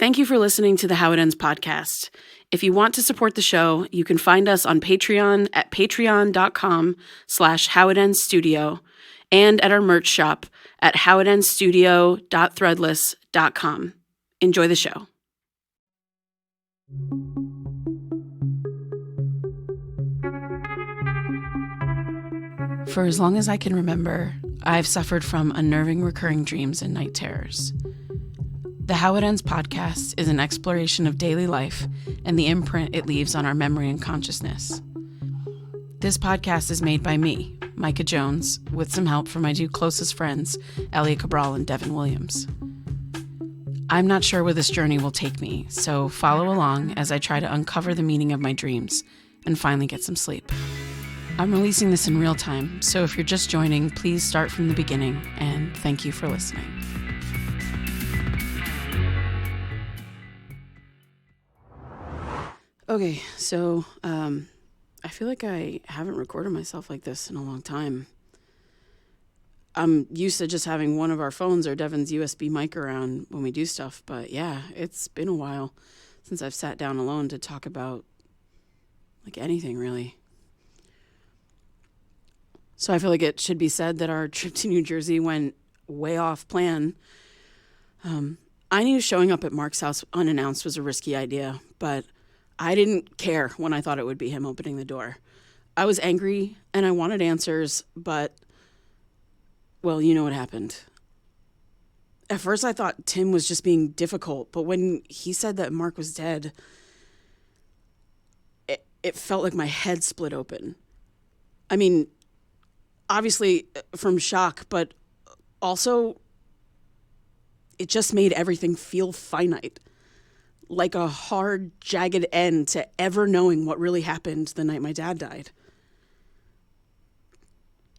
Thank you for listening to the How It Ends podcast. If you want to support the show, you can find us on Patreon at patreon.com/howidendsstudio and at our merch shop at howidendsstudio.threadless.com. Enjoy the show. For as long as I can remember, I've suffered from unnerving recurring dreams and night terrors. The How It Ends podcast is an exploration of daily life and the imprint it leaves on our memory and consciousness. This podcast is made by me, Micah Jones, with some help from my two closest friends, Elliot Cabral and Devin Williams. I'm not sure where this journey will take me, so follow along as I try to uncover the meaning of my dreams and finally get some sleep. I'm releasing this in real time, so if you're just joining, please start from the beginning, and thank you for listening. Okay, so I feel like I haven't recorded myself like this in a long time. I'm used to just having one of our phones or Devin's USB mic around when we do stuff, but yeah, it's been a while since I've sat down alone to talk about like anything really. So I feel like it should be said that our trip to New Jersey went way off plan. I knew showing up at Mark's house unannounced was a risky idea, but I didn't care when I thought it would be him opening the door. I was angry and I wanted answers, but, well, you know what happened. At first I thought Tim was just being difficult, but when he said that Mark was dead, it felt like my head split open. I mean, obviously from shock, but also it just made everything feel finite. Like a hard, jagged end to ever knowing what really happened the night my dad died.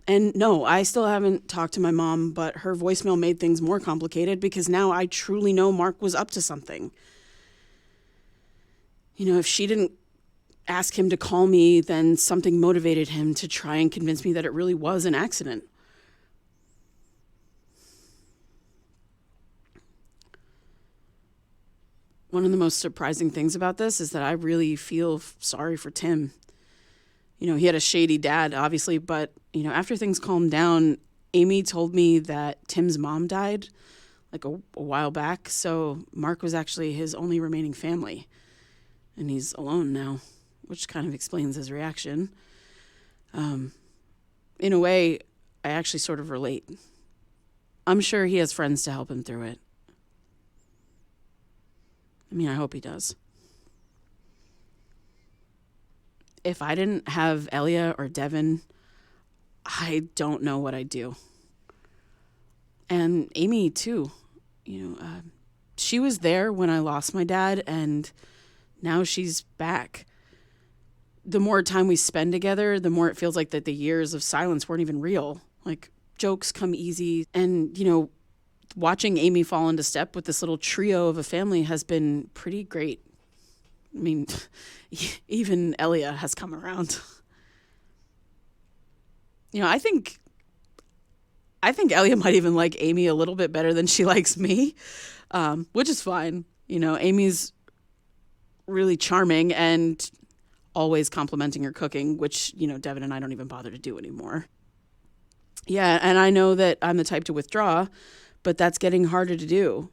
And no, I still haven't talked to my mom, but her voicemail made things more complicated because now I truly know Mark was up to something. You know, if she didn't ask him to call me, then something motivated him to try and convince me that it really was an accident. One of the most surprising things about this is that I really feel sorry for Tim. You know, he had a shady dad, obviously, but, you know, after things calmed down, Amy told me that Tim's mom died like a while back, so Mark was actually his only remaining family, and he's alone now, which kind of explains his reaction. In a way, I actually sort of relate. I'm sure he has friends to help him through it. I mean, I hope he does. If I didn't have Elia or Devin, I don't know what I'd do. And Amy, too. You know, she was there when I lost my dad, and now she's back. The more time we spend together, the more it feels like that the years of silence weren't even real. Like, jokes come easy. And, you know, watching Amy fall into step with this little trio of a family has been pretty great. I mean, even Elia has come around. You know, I think Elia might even like Amy a little bit better than she likes me, which is fine. You know, Amy's really charming and always complimenting her cooking, which, you know, Devin and I don't even bother to do anymore. Yeah, and I know that I'm the type to withdraw, but that's getting harder to do.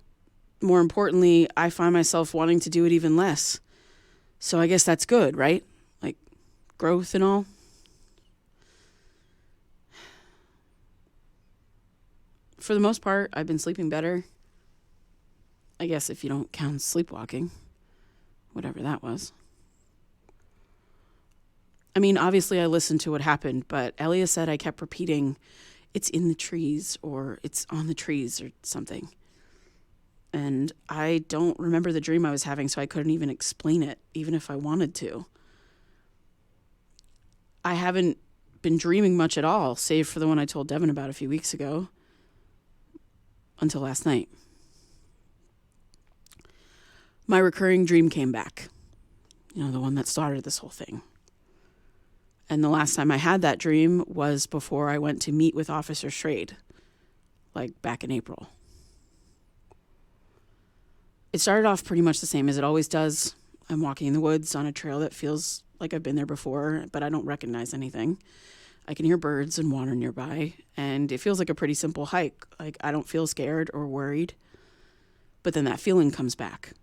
More importantly, I find myself wanting to do it even less. So I guess that's good, right? Like growth and all. For the most part, I've been sleeping better. I guess if you don't count sleepwalking, whatever that was. I mean, obviously I listened to what happened, but Elia said I kept repeating, "It's in the trees," or "It's on the trees," or something. And I don't remember the dream I was having, so I couldn't even explain it, even if I wanted to. I haven't been dreaming much at all, save for the one I told Devin about a few weeks ago, until last night. My recurring dream came back. You know, the one that started this whole thing. And the last time I had that dream was before I went to meet with Officer Schrade, like back in April. It started off pretty much the same as it always does. I'm walking in the woods on a trail that feels like I've been there before, but I don't recognize anything. I can hear birds and water nearby, and it feels like a pretty simple hike. Like, I don't feel scared or worried. But then that feeling comes back.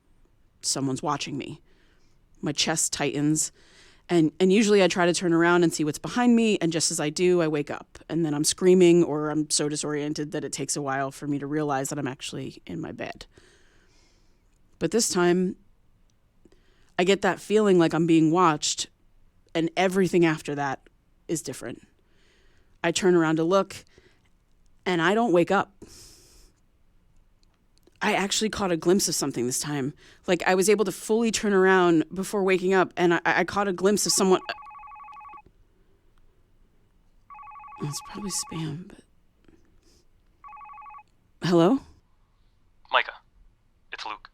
Someone's watching me. My chest tightens, and usually I try to turn around and see what's behind me, and just as I do, I wake up. And then I'm screaming, or I'm so disoriented that it takes a while for me to realize that I'm actually in my bed. But this time, I get that feeling like I'm being watched, and everything after that is different. I turn around to look, and I don't wake up. I actually caught a glimpse of something this time. Like, I was able to fully turn around before waking up, and I caught a glimpse of someone. It's probably spam, but... Hello? Micah, it's Luke.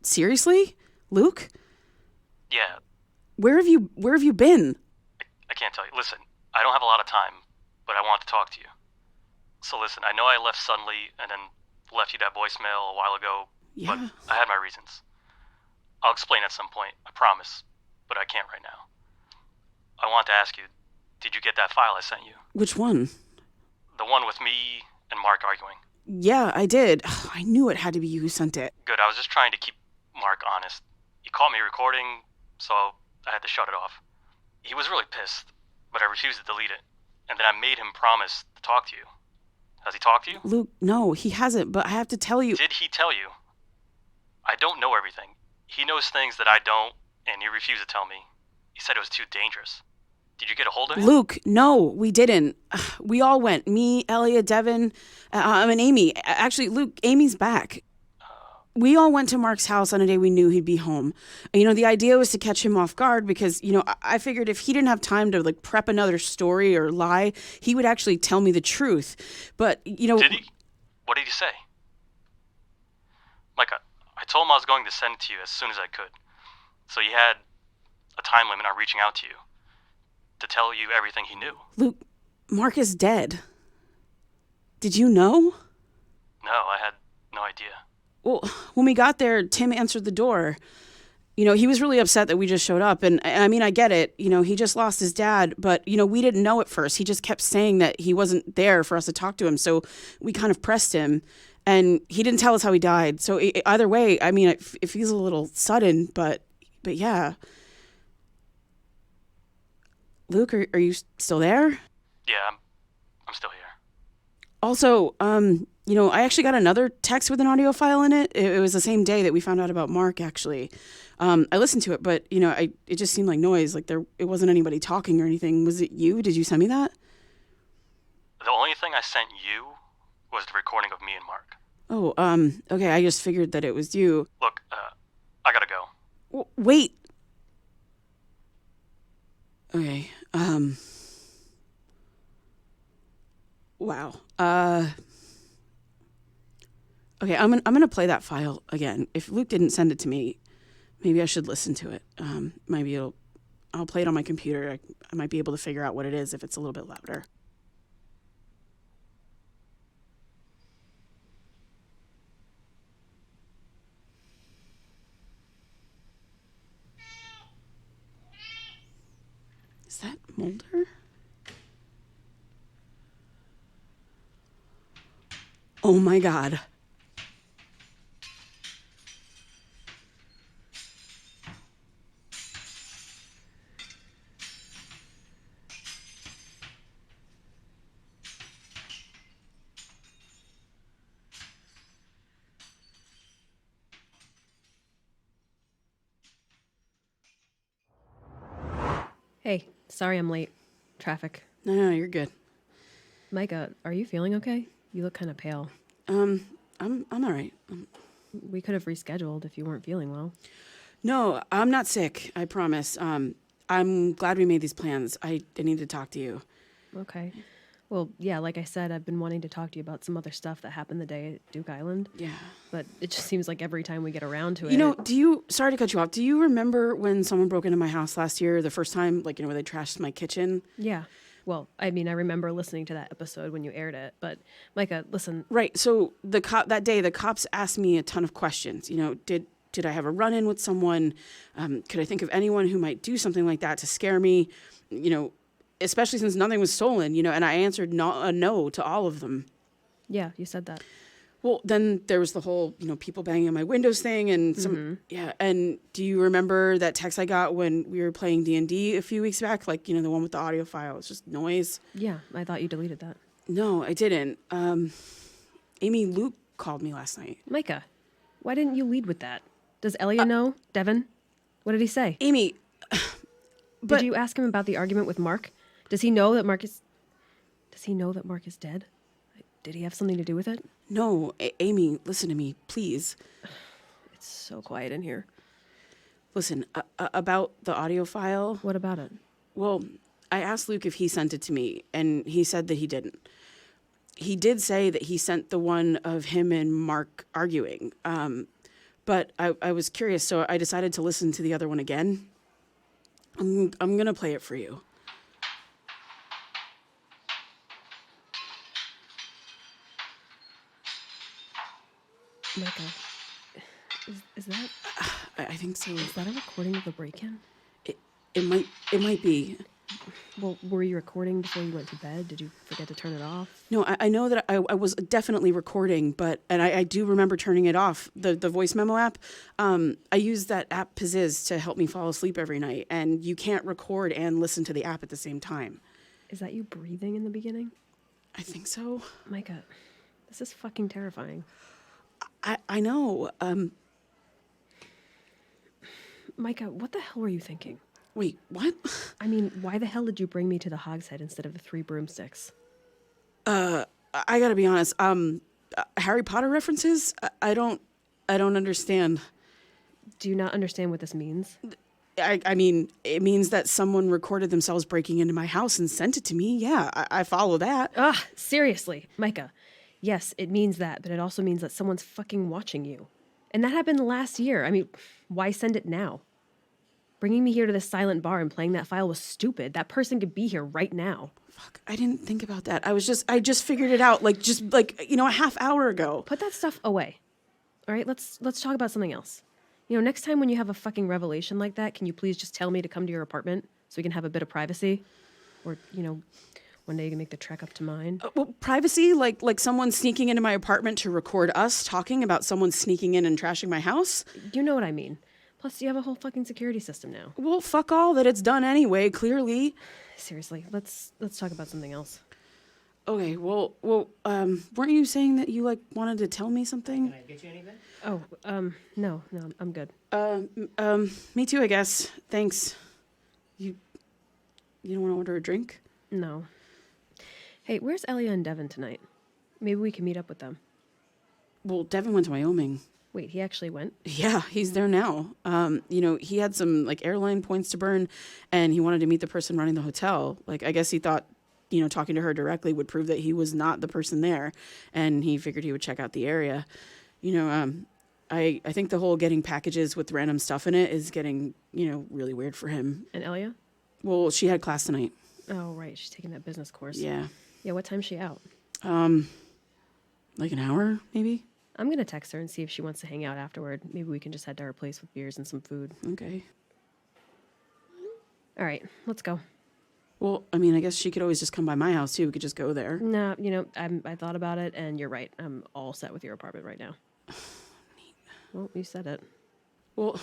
Seriously? Luke? Yeah. Where have you been? I can't tell you. Listen, I don't have a lot of time, but I want to talk to you. So listen, I know I left suddenly and then left you that voicemail a while ago, Yeah. but I had my reasons. I'll explain at some point, I promise, but I can't right now. I want to ask you, did you get that file I sent you? Which one? The one with me and Mark arguing. Yeah, I did. I knew it had to be you who sent it. Good, I was just trying to keep Mark honest. He caught me recording, so I had to shut it off. He was really pissed, but I refused to delete it. And then I made him promise to talk to you. Has he talked to you? Luke, no, he hasn't, but I have to tell you... Did he tell you? I don't know everything. He knows things that I don't, and he refused to tell me. He said it was too dangerous. Did you get a hold of him? Luke, no, we didn't. We all went. Me, Elliot, Devin, and Amy. Actually, Luke, Amy's back. We all went to Mark's house on a day we knew he'd be home. The idea was to catch him off guard because, I figured if he didn't have time to, prep another story or lie, he would actually tell me the truth. But, Did he? What did he say? Micah, I told him I was going to send it to you as soon as I could. So he had a time limit on reaching out to you to tell you everything he knew. Luke, Mark is dead. Did you know? No, I had no idea. Well, when we got there, Tim answered the door. He was really upset that we just showed up. And I mean, I get it. He just lost his dad. But, we didn't know at first. He just kept saying that he wasn't there for us to talk to him. So we kind of pressed him. And he didn't tell us how he died. So either way, I mean, it feels a little sudden. But yeah. Luke, are you still there? Yeah, I'm still here. Also, I actually got another text with an audio file in it. It was the same day that we found out about Mark, actually. I listened to it, but, it just seemed like noise. Like it wasn't anybody talking or anything. Was it you? Did you send me that? The only thing I sent you was the recording of me and Mark. Oh, okay. I just figured that it was you. Look, I gotta go. Wait. Okay, wow. Okay, I'm gonna play that file again. If Luke didn't send it to me, maybe I should listen to it. Maybe I'll play it on my computer. I might be able to figure out what it is if it's a little bit louder. Is that Mulder? Oh my God. Hey, sorry I'm late. Traffic. No, you're good. Micah, are you feeling okay? You look kind of pale. I'm all right. We could have rescheduled if you weren't feeling well. No, I'm not sick. I promise. I'm glad we made these plans. I need to talk to you. Okay. Well, yeah, like I said, I've been wanting to talk to you about some other stuff that happened the day at Duke Island. Yeah. But it just seems like every time we get around to it... Sorry to cut you off. Do you remember when someone broke into my house last year, the first time, where they trashed my kitchen? Yeah. Well, I mean, I remember listening to that episode when you aired it, but Micah, listen. Right. So that day, the cops asked me a ton of questions. Did I have a run-in with someone? Could I think of anyone who might do something like that to scare me? Especially since nothing was stolen, and I answered no to all of them. Yeah, you said that. Well, then there was the whole, people banging on my windows thing and yeah. And do you remember that text I got when we were playing D&D a few weeks back? Like, the one with the audio file. It's just noise. Yeah, I thought you deleted that. No, I didn't. Amy Luke called me last night. Micah, why didn't you lead with that? Does Elia know? Devin? What did he say? Amy, did you ask him about the argument with Mark? Does he know that Mark is dead? Did he have something to do with it? No, Amy, listen to me, please. It's so quiet in here. Listen, about the audio file. What about it? Well, I asked Luke if he sent it to me, and he said that he didn't. He did say that he sent the one of him and Mark arguing. But I was curious, so I decided to listen to the other one again. I'm going to play it for you. Micah, is that? I think so. Is that a recording of the break-in? It might be. Well, were you recording before you went to bed? Did you forget to turn it off? No, I know that I was definitely recording, and I do remember turning it off, the voice memo app. I use that app Pizziz to help me fall asleep every night, and you can't record and listen to the app at the same time. Is that you breathing in the beginning? I think so. Micah, this is fucking terrifying. I know. Micah, what the hell were you thinking? Wait, what? I mean, why the hell did you bring me to the Hogshead instead of the 3 broomsticks? I gotta be honest. Harry Potter references? I don't understand. Do you not understand what this means? I mean, it means that someone recorded themselves breaking into my house and sent it to me. Yeah, I follow that. Seriously, Micah. Yes, it means that, but it also means that someone's fucking watching you. And that happened last year. I mean, why send it now? Bringing me here to this silent bar and playing that file was stupid. That person could be here right now. Fuck, I didn't think about that. I just figured it out a half hour ago. Put that stuff away. All right, let's talk about something else. Next time when you have a fucking revelation like that, can you please just tell me to come to your apartment so we can have a bit of privacy? Or, one day you can make the trek up to mine. Well, privacy? Like someone sneaking into my apartment to record us talking about someone sneaking in and trashing my house? You know what I mean. Plus, you have a whole fucking security system now. Well, fuck all that it's done anyway, clearly. Seriously, let's talk about something else. Okay, well, weren't you saying that you, wanted to tell me something? Can I get you anything? Oh, no, I'm good. Me too, I guess. Thanks. You don't want to order a drink? No. Hey, where's Elia and Devin tonight? Maybe we can meet up with them. Well, Devin went to Wyoming. Wait, he actually went? Yeah, he's there now. He had some airline points to burn, and he wanted to meet the person running the hotel. I guess he thought, talking to her directly would prove that he was not the person there, and he figured he would check out the area. I think the whole getting packages with random stuff in it is getting, really weird for him. And Elia? Well, she had class tonight. Oh, right. She's taking that business course. Yeah. Yeah, what time's she out? An hour, maybe? I'm going to text her and see if she wants to hang out afterward. Maybe we can just head to her place with beers and some food. Okay. All right, let's go. Well, I mean, I guess she could always just come by my house, too. We could just go there. No, I thought about it, and you're right. I'm all set with your apartment right now. Neat. Well, you said it. Well,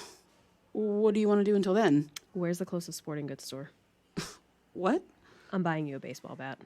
what do you want to do until then? Where's the closest sporting goods store? What? I'm buying you a baseball bat.